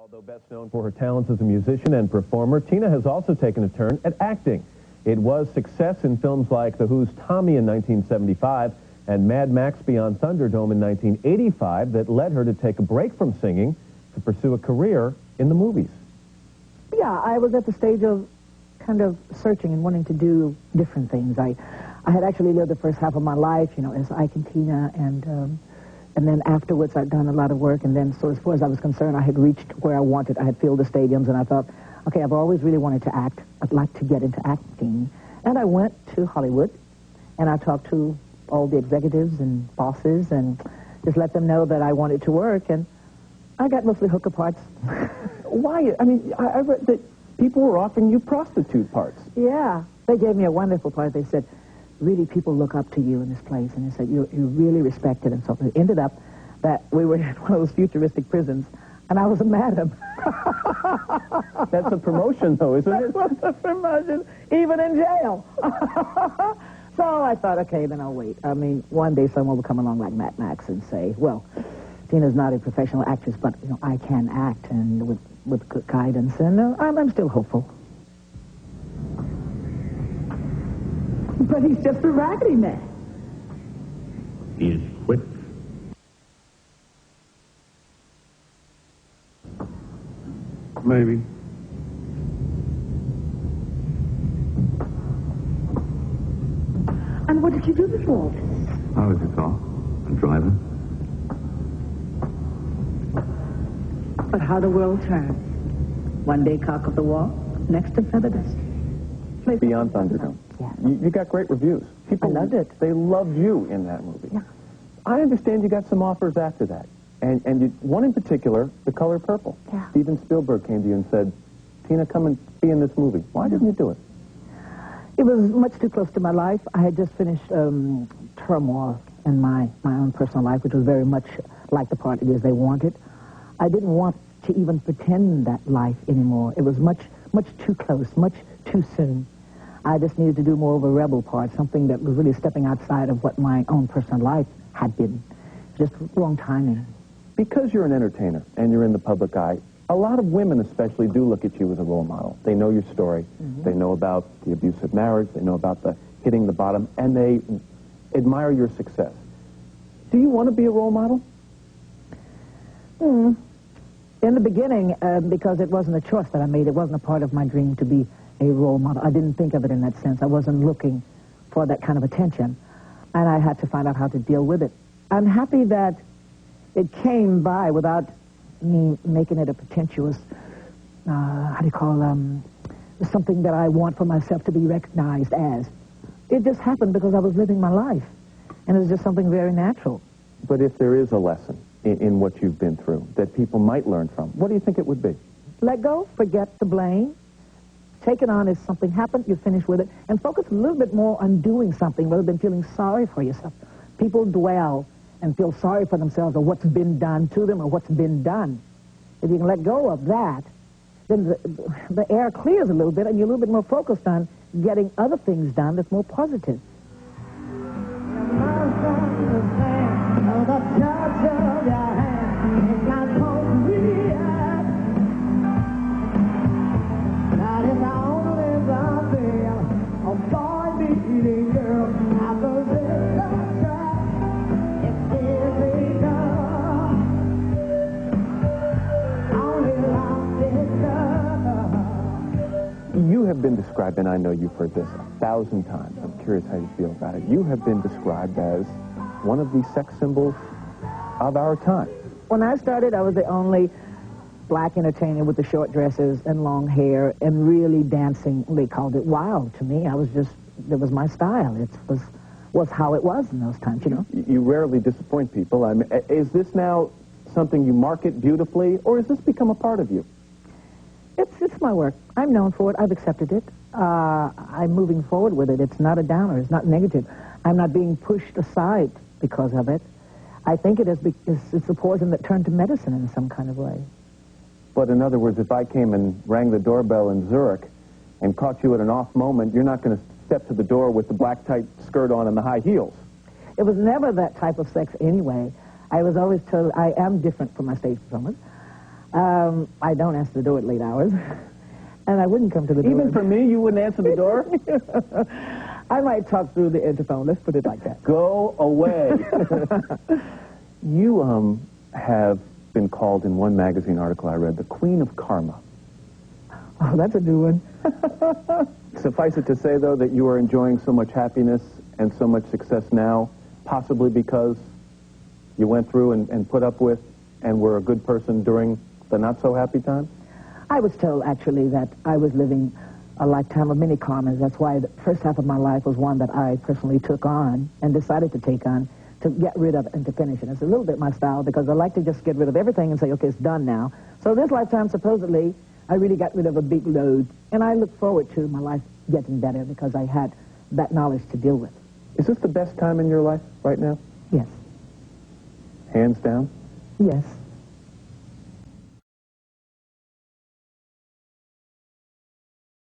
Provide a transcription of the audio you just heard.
Although best known for her talents as a musician and performer, Tina has also taken a turn at acting. It was success in films like The Who's Tommy in 1975 and Mad Max Beyond Thunderdome in 1985 that led her to take a break from singing to pursue a career in the movies. Yeah, I was at the stage of kind of searching and wanting to do different things. I had actually lived the first half of my life, you know, as Ike and Tina, and then afterwards I'd done a lot of work, and then so as far as I was concerned, I had reached where I wanted. I had filled the stadiums, and I thought, okay, I've always really wanted to act. I'd like to get into acting. And I went to Hollywood, and I talked to all the executives and bosses and just let them know that I wanted to work, and I got mostly hooker parts. Why? I mean, I read that people were offering you prostitute parts. Yeah. They gave me a wonderful part. They said, really, people look up to you in this place, and they said, you're really respected. And so it ended up that we were in one of those futuristic prisons, and I was a madam. That's a promotion, though, isn't it? That's a promotion, even in jail. So I thought, okay, then I'll wait. I mean, one day someone will come along like Mad Max and say, well, Tina's not a professional actress, but you know, I can act, and with good guidance, and I'm still hopeful. But he's just a raggedy man. He's quit. Maybe. And what did you do before this? I was a car, a driver. But how the world turns. One day cock of the walk, next to feather dust. Beyond Thunderdome. Yeah. You got great reviews. People I loved it. They loved you in that movie. Yeah. I understand you got some offers after that. And one in particular, The Color Purple. Yeah. Steven Spielberg came to you and said, Tina, come and be in this movie. Why didn't you do it? It was much too close to my life. I had just finished turmoil in my own personal life, which was very much like the part it is they wanted. I didn't want to even pretend that life anymore. It was much too close, much too soon. I just needed to do more of a rebel part, something that was really stepping outside of what my own personal life had been. Just wrong timing. Because you're an entertainer and you're in the public eye, a lot of women especially do look at you as a role model. They know your story. Mm-hmm. They know about the abusive marriage. They know about the hitting the bottom, and they admire your success. Do you want to be a role model? In the beginning, because it wasn't a choice that I made, it wasn't a part of my dream to be a role model. I didn't think of it in that sense. I wasn't looking for that kind of attention, and I had to find out how to deal with it. I'm happy that it came by without me making it a pretentious, something that I want for myself to be recognized as. It just happened because I was living my life, and it was just something very natural. But if there is a lesson in what you've been through that people might learn from, what do you think it would be? Let go, forget the blame. Take it on as something happened, you finish with it, and focus a little bit more on doing something rather than feeling sorry for yourself. People dwell and feel sorry for themselves or what's been done to them or what's been done. If you can let go of that, then the air clears a little bit and you're a little bit more focused on getting other things done that's more positive. You have been described, and I know you've heard this 1,000 times. I'm curious how you feel about it. You have been described as one of the sex symbols of our time. When I started, I was the only black entertainer with the short dresses and long hair and really dancing. They called it wild to me. It was my style. It was how it was in those times, you know. You rarely disappoint people. I mean, is this now something you market beautifully, or has this become a part of you? It's my work. I'm known for it. I've accepted it. I'm moving forward with it. It's not a downer. It's not negative. I'm not being pushed aside because of it. I think it is because it's a poison that turned to medicine in some kind of way. But in other words, if I came and rang the doorbell in Zurich and caught you at an off moment, you're not going to step to the door with the black tight skirt on and the high heels. It was never that type of sex anyway. I was always told I am different from my stage performers. I don't answer the door at late hours. And I wouldn't come to the door. Even for me, you wouldn't answer the door? I might talk through the interphone. Let's put it like that. Go away. You have been called in one magazine article I read the Queen of Karma. Oh, that's a new one. Suffice it to say, though, that you are enjoying so much happiness and so much success now, possibly because you went through and put up with and were a good person during the not-so-happy time? I was told, actually, that I was living a lifetime of many karmas. That's why the first half of my life was one that I personally took on and decided to take on to get rid of and to finish it. It's a little bit my style because I like to just get rid of everything and say, okay, it's done now. So this lifetime, supposedly, I really got rid of a big load. And I look forward to my life getting better because I had that knowledge to deal with. Is this the best time in your life right now? Yes. Hands down? Yes.